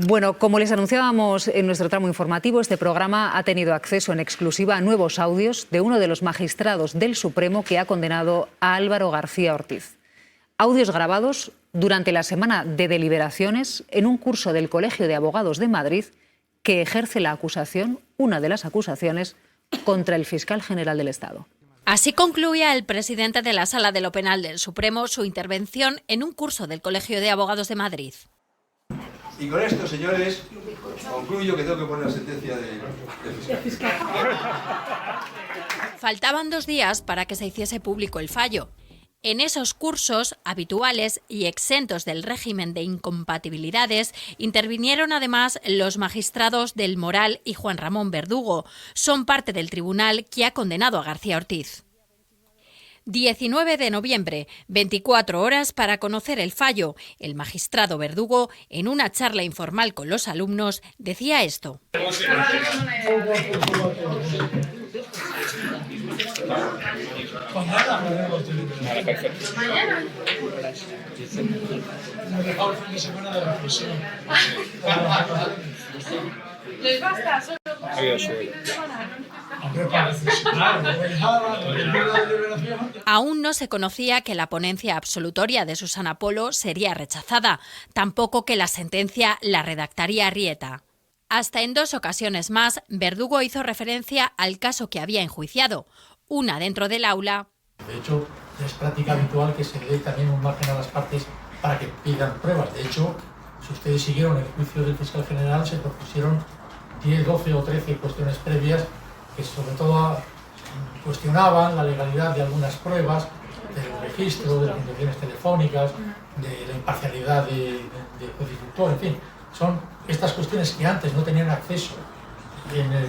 Bueno, como les anunciábamos en nuestro tramo informativo, este programa ha tenido acceso en exclusiva a nuevos audios de uno de los magistrados del Supremo que ha condenado a Álvaro García Ortiz. Audios grabados durante la semana de deliberaciones en un curso del Colegio de Abogados de Madrid que ejerce la acusación, una de las acusaciones, contra el fiscal general del Estado. Así concluía el presidente de la Sala de lo Penal del Supremo su intervención en un curso del Colegio de Abogados de Madrid. Y con esto, señores, concluyo que tengo que poner la sentencia del fiscal. Faltaban 2 días para que se hiciese público el fallo. En esos cursos, habituales y exentos del régimen de incompatibilidades, intervinieron además los magistrados del Moral y Juan Ramón Verdugo. Son parte del tribunal que ha condenado a García Ortiz. 19 de noviembre, 24 horas para conocer el fallo. El magistrado Verdugo, en una charla informal con los alumnos, decía esto. ¿Les basta solo? Aún no se conocía que la ponencia absolutoria de Susana Polo sería rechazada, tampoco que la sentencia la redactaría Rieta. Hasta en 2 ocasiones más, Verdugo hizo referencia al caso que había enjuiciado, una dentro del aula. De hecho, es práctica habitual que se le dé también un margen a las partes para que pidan pruebas. De hecho, si ustedes siguieron el juicio del fiscal general, se propusieron 10, 12 o 13 cuestiones previas que sobre todo cuestionaban la legalidad de algunas pruebas, del registro, de las intervenciones telefónicas, de la imparcialidad de juez y tutor, en fin. Son estas cuestiones que antes no tenían acceso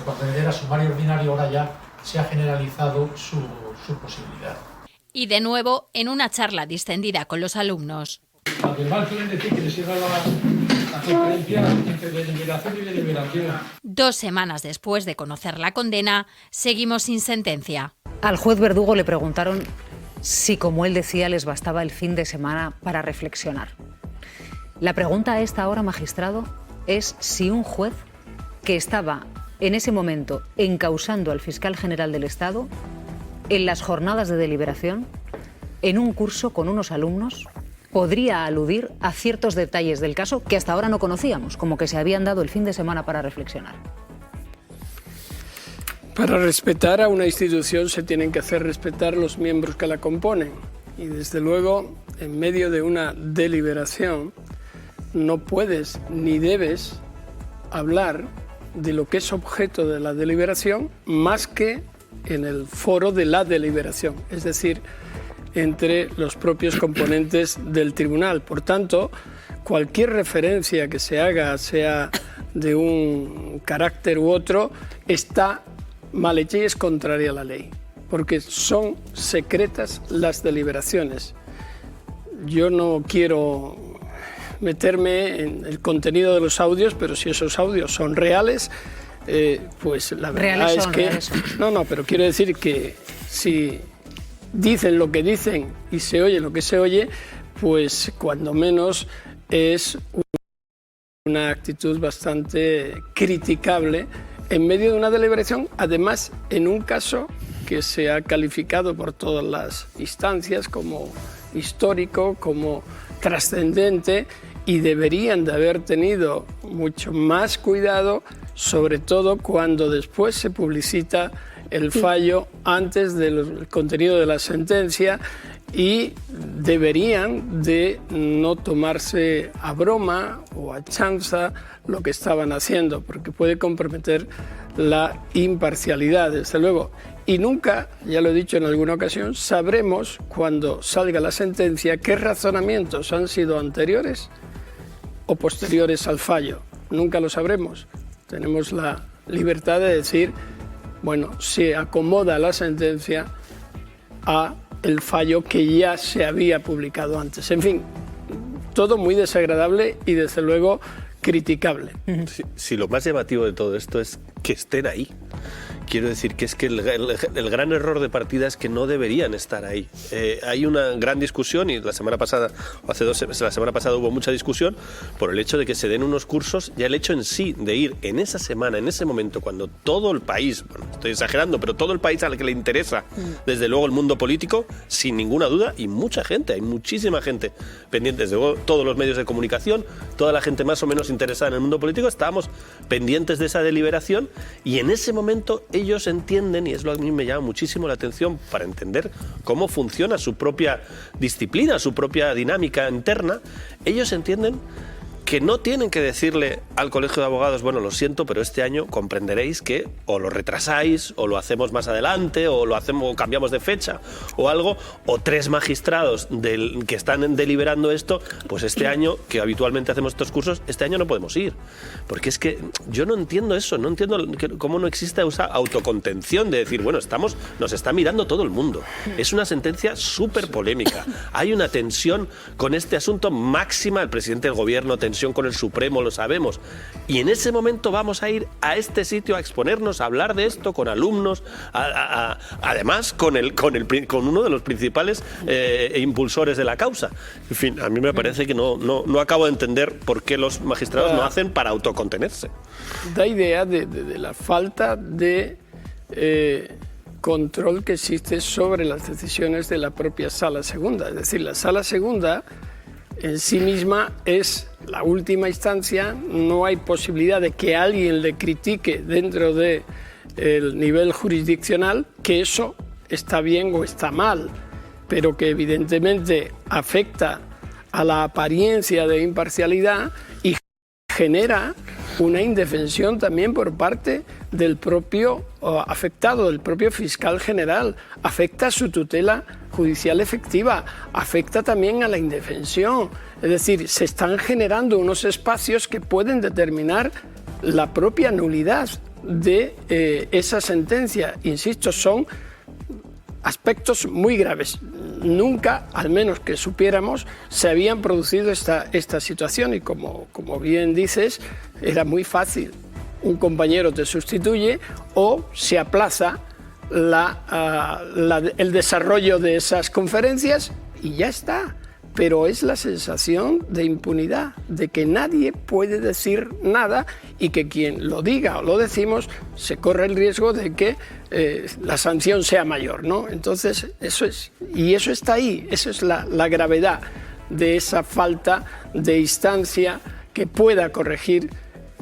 cuando era sumario ordinario, ahora ya se ha generalizado su posibilidad. Y de nuevo, en una charla distendida con los alumnos. Además, quieren decir que les sirva la diferencia entre deliberación y deliberación. 2 semanas después de conocer la condena, seguimos sin sentencia. Al juez Verdugo le preguntaron si, como él decía, les bastaba el fin de semana para reflexionar. La pregunta a esta hora, magistrado, es si un juez que estaba en ese momento encausando al fiscal general del Estado, en las jornadas de deliberación, en un curso con unos alumnos, podría aludir a ciertos detalles del caso que hasta ahora no conocíamos, como que se habían dado el fin de semana para reflexionar. Para respetar a una institución se tienen que hacer respetar los miembros que la componen. Y desde luego, en medio de una deliberación, no puedes ni debes hablar de lo que es objeto de la deliberación más que en el foro de la deliberación, es decir, entre los propios componentes del tribunal. Por tanto, cualquier referencia que se haga, sea de un carácter u otro, está mal hecha y es contraria a la ley, porque son secretas las deliberaciones. Yo no quiero meterme en el contenido de los audios, pero si esos audios son reales, pues la verdad es que... No, pero quiero decir que si dicen lo que dicen y se oye lo que se oye, pues cuando menos es una actitud bastante criticable en medio de una deliberación, además en un caso que se ha calificado por todas las instancias como histórico, como trascendente, y deberían de haber tenido mucho más cuidado, sobre todo cuando después se publicita el fallo antes del contenido de la sentencia, y deberían de no tomarse a broma o a chanza lo que estaban haciendo, porque puede comprometer la imparcialidad, desde luego. Y nunca, ya lo he dicho en alguna ocasión, sabremos cuando salga la sentencia qué razonamientos han sido anteriores o posteriores al fallo. Nunca lo sabremos. Tenemos la libertad de decir, bueno, se acomoda la sentencia a el fallo que ya se había publicado antes. En fin, todo muy desagradable y desde luego criticable. Si lo más llamativo de todo esto es que estén ahí, Quiero decir que es que el gran error de partida es que no deberían estar ahí. Hay una gran discusión, y la semana pasada hubo mucha discusión por el hecho de que se den unos cursos, ya el hecho en sí de ir en esa semana, en ese momento, cuando todo el país, bueno, estoy exagerando, pero todo el país al que le interesa, desde luego el mundo político, sin ninguna duda, y mucha gente, hay muchísima gente pendiente, desde luego todos los medios de comunicación, toda la gente más o menos interesada en el mundo político, estábamos pendientes de esa deliberación, y en ese momento ellos entienden, y es lo que a mí me llama muchísimo la atención para entender cómo funciona su propia disciplina, su propia dinámica interna, ellos entienden que no tienen que decirle al Colegio de Abogados, bueno, lo siento, pero este año comprenderéis que o lo retrasáis, o lo hacemos más adelante, o lo hacemos, o cambiamos de fecha, o algo, o 3 magistrados que están deliberando esto, pues este año, que habitualmente hacemos estos cursos, este año no podemos ir. Porque es que yo no entiendo eso, no entiendo cómo no existe esa autocontención de decir, bueno, nos está mirando todo el mundo. Es una sentencia súper polémica. Hay una tensión con este asunto máxima, el presidente del gobierno, tensión con el Supremo, lo sabemos, y en ese momento vamos a ir a este sitio a exponernos, a hablar de esto con alumnos, además con uno de los principales impulsores de la causa. En fin, a mí me parece que no acabo de entender por qué los magistrados no hacen para autocontenerse. Da idea de la falta de control que existe sobre las decisiones de la propia Sala Segunda. Es decir, la Sala Segunda en sí misma es la última instancia, no hay posibilidad de que alguien le critique dentro del nivel jurisdiccional que eso está bien o está mal, pero que evidentemente afecta a la apariencia de imparcialidad y genera una indefensión también por parte del propio afectado, del propio fiscal general, afecta a su tutela judicial efectiva, afecta también a la indefensión. Es decir, se están generando unos espacios que pueden determinar la propia nulidad de esa sentencia. Insisto, son aspectos muy graves. Nunca, al menos que supiéramos, se habían producido esta situación y como bien dices, era muy fácil. Un compañero te sustituye o se aplaza el desarrollo de esas conferencias y ya está. Pero es la sensación de impunidad, de que nadie puede decir nada y que quien lo diga o lo decimos se corre el riesgo de que la sanción sea mayor, ¿no? Entonces, eso está ahí, esa es la gravedad de esa falta de instancia que pueda corregir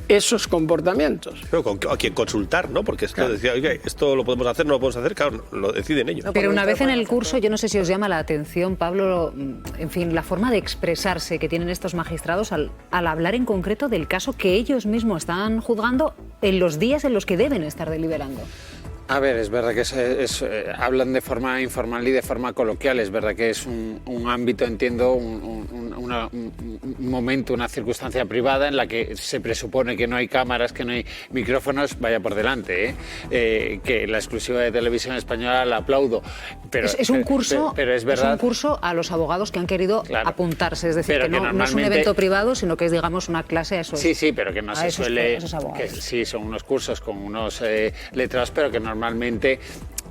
esos comportamientos. Pero a quien consultar, ¿no? Porque es que decía, oiga, esto lo podemos hacer, no lo podemos hacer, claro, lo deciden ellos. Pero una vez en el curso, yo no sé si os llama la atención, Pablo, en fin, la forma de expresarse que tienen estos magistrados al hablar en concreto del caso que ellos mismos están juzgando en los días en los que deben estar deliberando. A ver, es verdad que hablan de forma informal y de forma coloquial, es verdad que es un ámbito, entiendo, un momento, una circunstancia privada en la que se presupone que no hay cámaras, que no hay micrófonos, vaya por delante, que la exclusiva de Televisión Española la aplaudo. Pero, es un curso, pero es verdad, es un curso a los abogados que han querido apuntarse, es decir, que no es un evento privado, sino que es, digamos, una clase a esos. Sí, pero que no se suele. Que sí, son unos cursos con unos letrados, pero que normalmente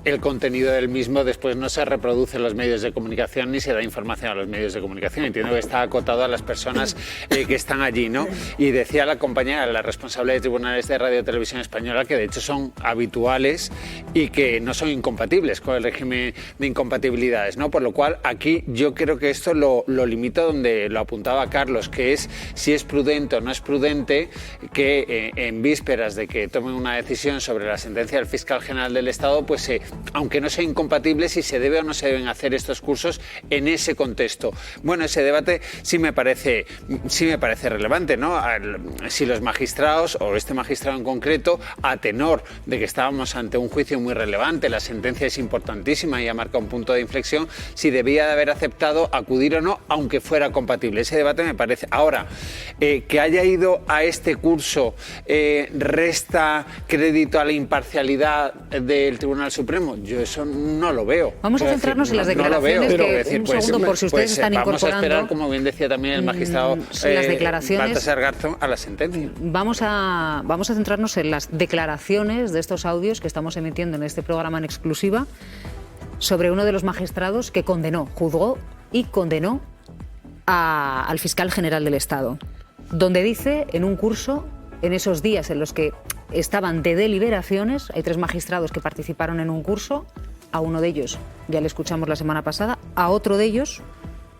el contenido del mismo después no se reproduce en los medios de comunicación ni se da información a los medios de comunicación. Entiendo que está acotado a las personas que están allí, ¿no? Y decía la compañera, la responsable de tribunales de Radio y Televisión Española, que de hecho son habituales y que no son incompatibles con el régimen de incompatibilidades, ¿no? Por lo cual aquí yo creo que esto lo limito donde lo apuntaba Carlos, que es si es prudente o no es prudente que en vísperas de que tomen una decisión sobre la sentencia del fiscal general del Estado, pues aunque no sea incompatible, si se debe o no se deben hacer estos cursos en ese contexto. Bueno, ese debate sí me parece relevante, ¿no? Si los magistrados, o este magistrado en concreto, a tenor de que estábamos ante un juicio muy relevante, la sentencia es importantísima y ha marcado un punto de inflexión, si debía de haber aceptado acudir o no, aunque fuera compatible. Ese debate me parece. Ahora, que haya ido a este curso resta crédito a la imparcialidad del Tribunal Supremo. mismo. Yo eso no lo veo. Vamos a centrarnos en las declaraciones un segundo, por si ustedes están incorporando. Vamos a esperar, como bien decía también el magistrado Baltasar Garzón, a la sentencia. Vamos a centrarnos en las declaraciones de estos audios que estamos emitiendo en este programa en exclusiva sobre uno de los magistrados que juzgó y condenó al fiscal general del Estado, donde dice en un curso, en esos días en los que estaban de deliberaciones, hay 3 magistrados que participaron en un curso, a uno de ellos ya le escuchamos la semana pasada, a otro de ellos,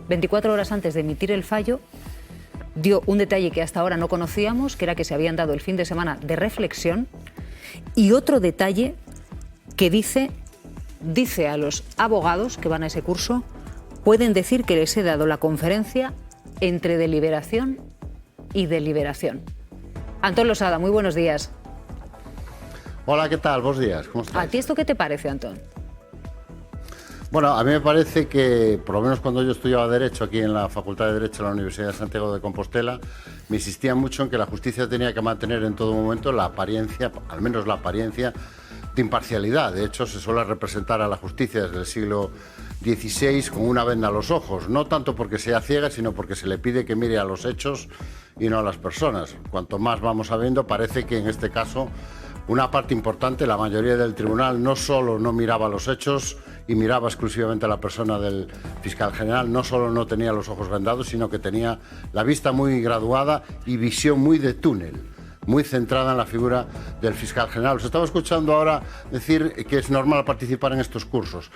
24 horas antes de emitir el fallo, dio un detalle que hasta ahora no conocíamos, que era que se habían dado el fin de semana de reflexión, y otro detalle que dice a los abogados que van a ese curso, pueden decir que les he dado la conferencia entre deliberación y deliberación. Antón Losada, muy buenos días. Hola, ¿qué tal? Buenos días, ¿cómo estás? ¿A ti esto qué te parece, Antón? Bueno, a mí me parece que, por lo menos cuando yo estudiaba Derecho aquí en la Facultad de Derecho de la Universidad de Santiago de Compostela, me insistía mucho en que la justicia tenía que mantener en todo momento la apariencia, al menos la apariencia, de imparcialidad. De hecho, se suele representar a la justicia desde el siglo XVI con una venda a los ojos, no tanto porque sea ciega, sino porque se le pide que mire a los hechos y no a las personas. Cuanto más vamos sabiendo, parece que en este caso una parte importante, la mayoría del tribunal, no solo no miraba los hechos y miraba exclusivamente a la persona del fiscal general, no solo no tenía los ojos vendados, sino que tenía la vista muy graduada y visión muy de túnel, muy centrada en la figura del fiscal general. Os estaba escuchando ahora decir que es normal participar en estos cursos.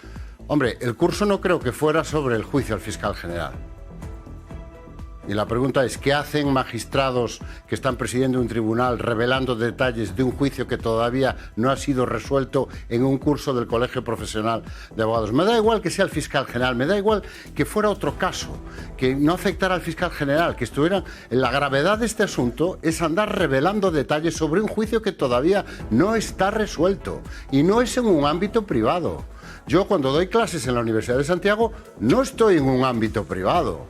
Hombre, el curso no creo que fuera sobre el juicio al fiscal general. Y la pregunta es, ¿qué hacen magistrados que están presidiendo un tribunal revelando detalles de un juicio que todavía no ha sido resuelto en un curso del Colegio Profesional de Abogados? Me da igual que sea el fiscal general, me da igual que fuera otro caso, que no afectara al fiscal general, que estuviera... La gravedad de este asunto es andar revelando detalles sobre un juicio que todavía no está resuelto y no es en un ámbito privado. Yo cuando doy clases en la Universidad de Santiago no estoy en un ámbito privado.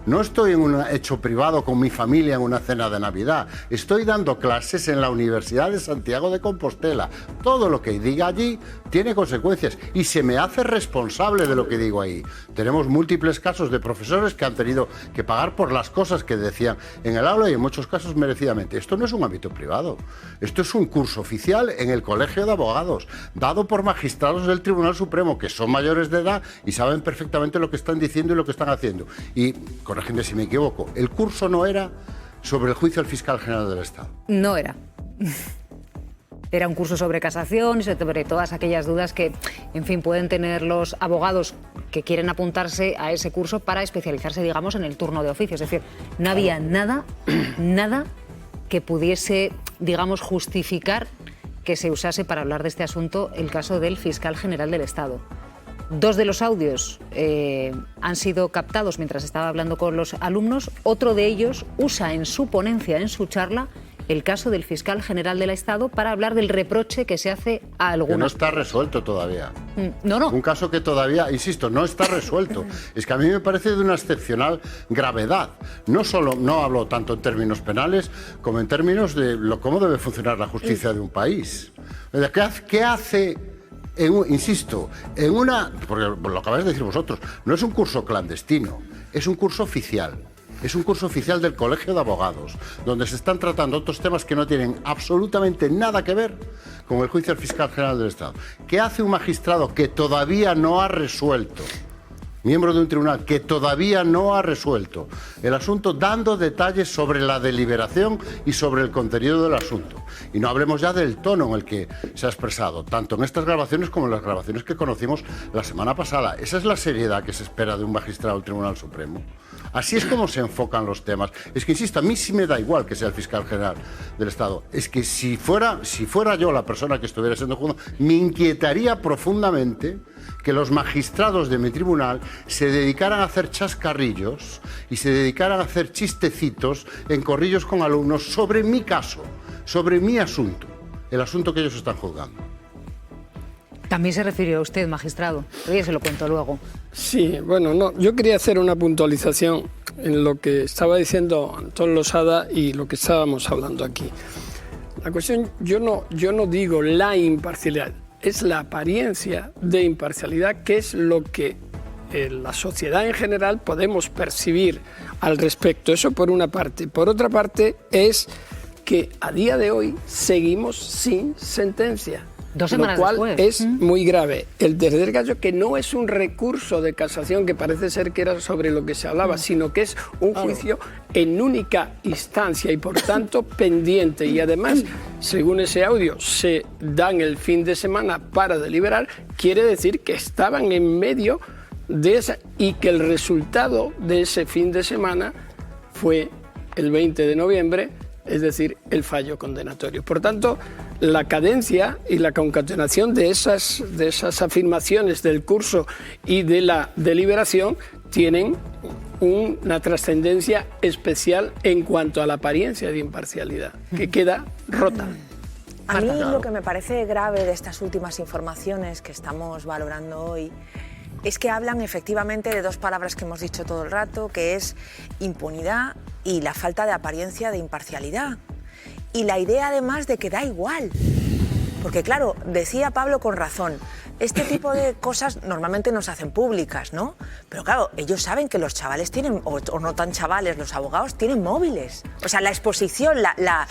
No estoy en un hecho privado con mi familia en una cena de Navidad. Estoy dando clases en la Universidad de Santiago de Compostela. Todo lo que diga allí tiene consecuencias y se me hace responsable de lo que digo ahí. Tenemos múltiples casos de profesores que han tenido que pagar por las cosas que decían en el aula y en muchos casos merecidamente. Esto no es un ámbito privado. Esto es un curso oficial en el Colegio de Abogados, dado por magistrados del Tribunal Supremo que son mayores de edad y saben perfectamente lo que están diciendo y lo que están haciendo. Y corregidme si me equivoco, el curso no era sobre el juicio al fiscal general del Estado. No era. Era un curso sobre casación y sobre todas aquellas dudas que, en fin, pueden tener los abogados que quieren apuntarse a ese curso para especializarse, digamos, en el turno de oficio. Es decir, no había nada que pudiese, digamos, justificar que se usase para hablar de este asunto el caso del fiscal general del Estado. 2 de los audios han sido captados mientras estaba hablando con los alumnos. Otro de ellos usa en su ponencia, en su charla, el caso del fiscal general del Estado para hablar del reproche que se hace a algunos. Que no está resuelto todavía. No. Un caso que todavía, insisto, no está resuelto. Es que a mí me parece de una excepcional gravedad. No hablo tanto en términos penales como en términos de cómo debe funcionar la justicia de un país. ¿Qué hace? Insisto, porque lo acabáis de decir vosotros, no es un curso clandestino, es un curso oficial. Es un curso oficial del Colegio de Abogados, donde se están tratando otros temas que no tienen absolutamente nada que ver con el juicio al fiscal general del Estado. ¿Qué hace un magistrado que todavía no ha resuelto, miembro de un tribunal que todavía no ha resuelto el asunto, dando detalles sobre la deliberación y sobre el contenido del asunto? Y no hablemos ya del tono en el que se ha expresado, tanto en estas grabaciones como en las grabaciones que conocimos la semana pasada. Esa es la seriedad que se espera de un magistrado del Tribunal Supremo. Así es como se enfocan los temas. Es que, insisto, a mí sí me da igual que sea el fiscal general del Estado. Es que si fuera yo la persona que estuviera siendo juzgado, me inquietaría profundamente que los magistrados de mi tribunal se dedicaran a hacer chascarrillos y se dedicaran a hacer chistecitos en corrillos con alumnos sobre mi caso, sobre mi asunto, el asunto que ellos están juzgando. También se refirió a usted, magistrado, pero ya se lo cuento luego. Sí, bueno, no, yo quería hacer una puntualización en lo que estaba diciendo Antón Losada y lo que estábamos hablando aquí. La cuestión, yo no digo la imparcialidad, es la apariencia de imparcialidad, que es lo que la sociedad en general podemos percibir al respecto. Eso por una parte. Por otra parte es que a día de hoy seguimos sin sentencia. 2 semanas lo cual después. Es muy grave. El tercer caso, que no es un recurso de casación, que parece ser que era sobre lo que se hablaba, sino que es un juicio en única instancia y por tanto pendiente. Y además, según ese audio, se dan el fin de semana para deliberar, quiere decir que estaban en medio de esa, y que el resultado de ese fin de semana fue el 20 de noviembre, es decir, el fallo condenatorio. Por tanto, la cadencia y la concatenación de esas afirmaciones del curso y de la deliberación tienen una trascendencia especial en cuanto a la apariencia de imparcialidad, que queda rota. A mí lo que me parece grave de estas últimas informaciones que estamos valorando hoy es que hablan efectivamente de 2 palabras que hemos dicho todo el rato, que es impunidad y la falta de apariencia de imparcialidad. Y la idea además de que da igual. Porque claro, decía Pablo con razón, este tipo de cosas normalmente no se hacen públicas, ¿no? Pero claro, ellos saben que los chavales tienen, o no tan chavales, los abogados tienen móviles. O sea, la exposición, la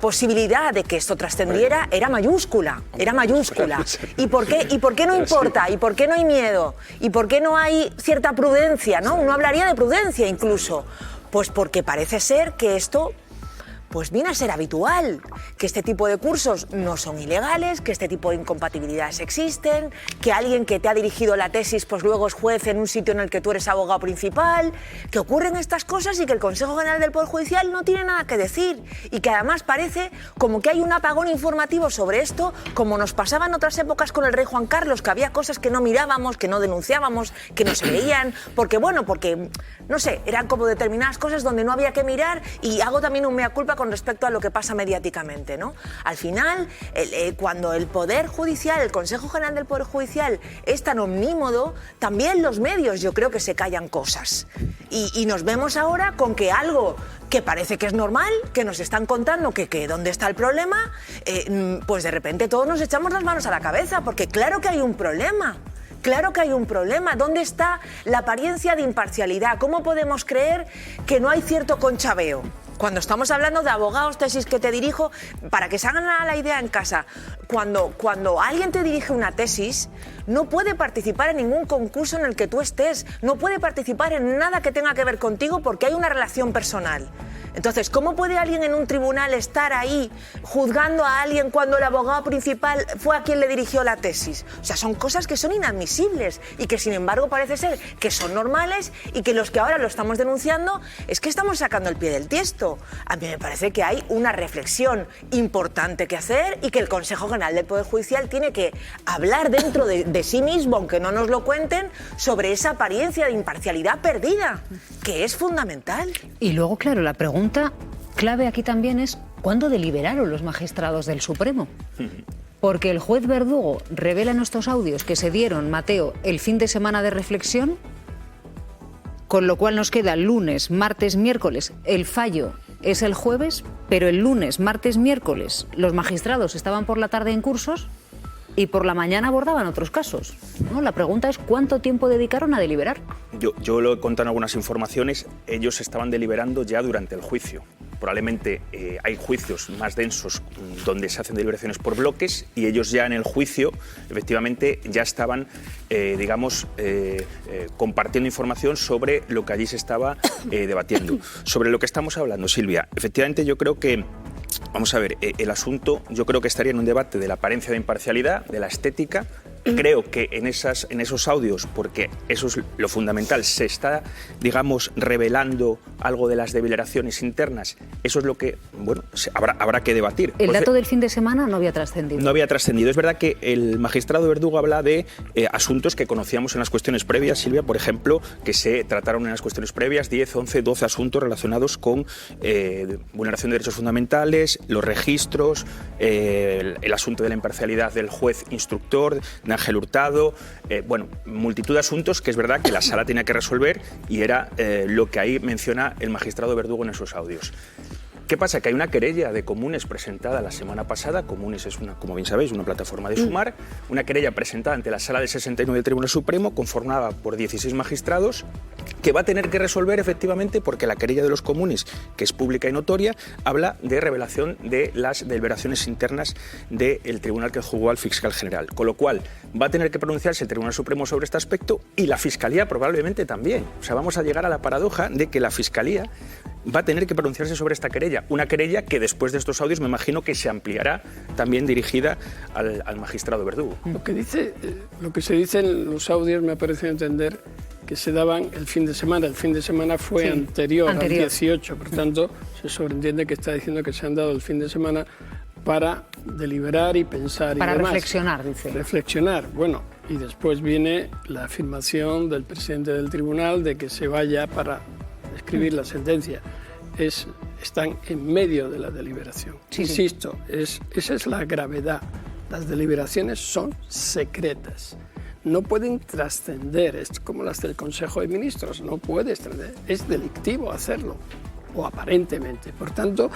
posibilidad de que esto trascendiera era mayúscula, era mayúscula. ¿Y por qué no importa? ¿Y por qué no hay miedo? ¿Y por qué no hay cierta prudencia, no? Uno hablaría de prudencia incluso. Pues porque parece ser que esto pues viene a ser habitual, que este tipo de cursos no son ilegales, que este tipo de incompatibilidades existen, que alguien que te ha dirigido la tesis pues luego es juez en un sitio en el que tú eres abogado principal, que ocurren estas cosas y que el Consejo General del Poder Judicial no tiene nada que decir y que además parece como que hay un apagón informativo sobre esto, como nos pasaba en otras épocas con el rey Juan Carlos, que había cosas que no mirábamos, que no denunciábamos, que no se veían, porque no sé, eran como determinadas cosas donde no había que mirar, y hago también un mea culpa con respecto a lo que pasa mediáticamente, ¿no? Al final, cuando el Poder Judicial, el Consejo General del Poder Judicial es tan omnímodo, también los medios yo creo que se callan cosas. Y nos vemos ahora con que algo que parece que es normal, que nos están contando que dónde está el problema, pues de repente todos nos echamos las manos a la cabeza, porque claro que hay un problema. Claro que hay un problema. ¿Dónde está la apariencia de imparcialidad? ¿Cómo podemos creer que no hay cierto conchabeo? Cuando estamos hablando de abogados, tesis que te dirijo, para que se hagan la idea en casa, cuando alguien te dirige una tesis, no puede participar en ningún concurso en el que tú estés, no puede participar en nada que tenga que ver contigo porque hay una relación personal. Entonces, ¿cómo puede alguien en un tribunal estar ahí juzgando a alguien cuando el abogado principal fue a quien le dirigió la tesis? O sea, son cosas que son inadmisibles y que, sin embargo, parece ser que son normales y que los que ahora lo estamos denunciando es que estamos sacando el pie del tiesto. A mí me parece que hay una reflexión importante que hacer y que el Consejo General del Poder Judicial tiene que hablar dentro de sí mismo, aunque no nos lo cuenten, sobre esa apariencia de imparcialidad perdida, que es fundamental. Y luego, claro, la pregunta clave aquí también es ¿cuándo deliberaron los magistrados del Supremo? Porque el juez Verdugo revela en estos audios que se dieron, Mateo, el fin de semana de reflexión, con lo cual nos queda lunes, martes, miércoles. El fallo es el jueves, pero el lunes, martes, miércoles los magistrados estaban por la tarde en cursos y por la mañana abordaban otros casos, ¿no? La pregunta es ¿cuánto tiempo dedicaron a deliberar? Yo lo he contado en algunas informaciones, ellos estaban deliberando ya durante el juicio. Probablemente hay juicios más densos donde se hacen deliberaciones por bloques y ellos ya en el juicio efectivamente ya estaban, compartiendo información sobre lo que allí se estaba debatiendo. Sobre lo que estamos hablando, Silvia, efectivamente yo creo que vamos a ver, el asunto yo creo que estaría en un debate de la apariencia de imparcialidad, de la estética. Creo que en esos audios, porque eso es lo fundamental, se está, revelando algo de las deliberaciones internas. Eso es lo que, habrá que debatir. El dato del fin de semana no había trascendido. No había trascendido. Es verdad que el magistrado Verdugo habla de asuntos que conocíamos en las cuestiones previas, Silvia, por ejemplo, que se trataron en las cuestiones previas, 10, 11, 12 asuntos relacionados con vulneración de derechos fundamentales, los registros, el asunto de la imparcialidad del juez instructor, de Ángel Hurtado, multitud de asuntos que es verdad que la sala tenía que resolver y era lo que ahí menciona el magistrado Verdugo en esos audios. ¿Qué pasa? Que hay una querella de Comunes presentada la semana pasada. Comunes es, como bien sabéis, una plataforma de Sumar. Una querella presentada ante la Sala de 69 del Tribunal Supremo, conformada por 16 magistrados, que va a tener que resolver efectivamente porque la querella de los Comunes, que es pública y notoria, habla de revelación de las deliberaciones internas del tribunal que juzgó al fiscal general. Con lo cual, va a tener que pronunciarse el Tribunal Supremo sobre este aspecto y la Fiscalía probablemente también. O sea, vamos a llegar a la paradoja de que la Fiscalía va a tener que pronunciarse sobre esta querella. Una querella que después de estos audios me imagino que se ampliará, también dirigida al magistrado Verdugo. Lo que se dice en los audios me ha parecido entender que se daban el fin de semana. El fin de semana fue anterior al 18, por tanto, se sobreentiende que está diciendo que se han dado el fin de semana para deliberar y pensar para y demás. Reflexionar, dice. Reflexionar, bueno, y después viene la afirmación del presidente del tribunal de que se vaya para escribir la sentencia. Están en medio de la deliberación. Insisto, esa es la gravedad. Las deliberaciones son secretas. No pueden trascender, es como las del Consejo de Ministros, no puede trascender. Es delictivo hacerlo, o aparentemente. Por tanto,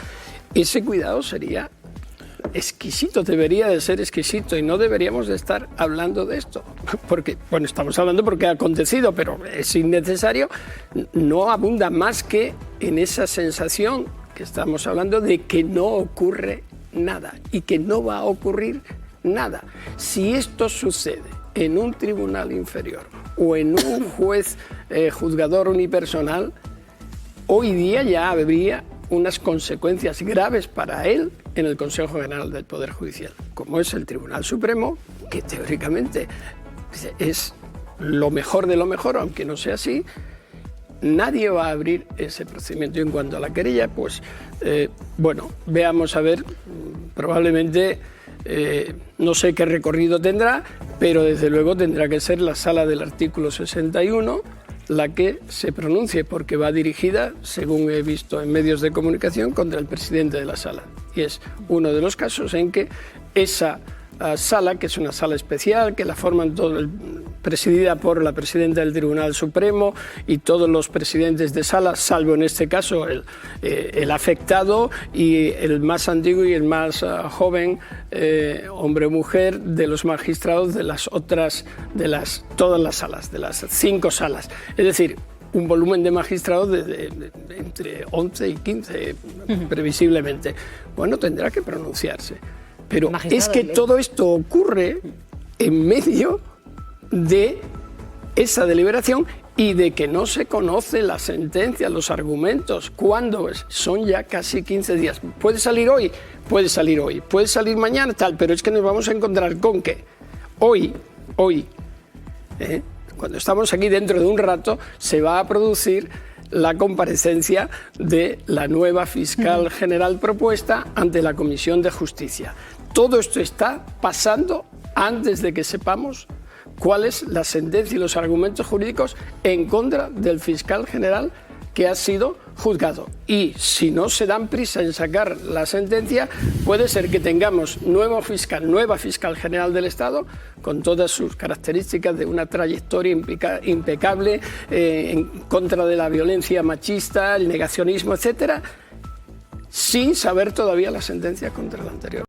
ese cuidado sería exquisito, debería de ser exquisito, y no deberíamos de estar hablando de esto, porque, bueno, estamos hablando porque ha acontecido, pero es innecesario, no abunda más que en esa sensación que estamos hablando de que no ocurre nada y que no va a ocurrir nada. Si esto sucede en un tribunal inferior o en un juez juzgador unipersonal, hoy día ya habría unas consecuencias graves para él en el Consejo General del Poder Judicial, como es el Tribunal Supremo, que teóricamente es lo mejor de lo mejor, aunque no sea así. Nadie va a abrir ese procedimiento. Y en cuanto a la querella, pues, bueno, veamos a ver, probablemente, no sé qué recorrido tendrá, pero desde luego tendrá que ser la sala del artículo 61 la que se pronuncie, porque va dirigida, según he visto en medios de comunicación, contra el presidente de la sala. Y es uno de los casos en que esa sala, que es una sala especial, que la forman presidida por la presidenta del Tribunal Supremo y todos los presidentes de sala, salvo en este caso el afectado y el más antiguo y el más joven, hombre o mujer, de los magistrados de todas las salas, de las 5 salas. Es decir, un volumen de magistrados de entre 11 y 15, previsiblemente. Bueno, tendrá que pronunciarse. Pero es que todo esto ocurre en medio de esa deliberación y de que no se conoce la sentencia, los argumentos, cuándo son ya casi 15 días. Puede salir hoy, puede salir mañana, tal, pero es que nos vamos a encontrar con que hoy, cuando estamos aquí dentro de un rato, se va a producir la comparecencia de la nueva fiscal general propuesta ante la Comisión de Justicia. Todo esto está pasando antes de que sepamos cuál es la sentencia y los argumentos jurídicos en contra del fiscal general que ha sido juzgado. Y si no se dan prisa en sacar la sentencia, puede ser que tengamos nueva fiscal general del Estado, con todas sus características de una trayectoria impecable en contra de la violencia machista, el negacionismo, etcétera, sin saber todavía la sentencia contra el anterior.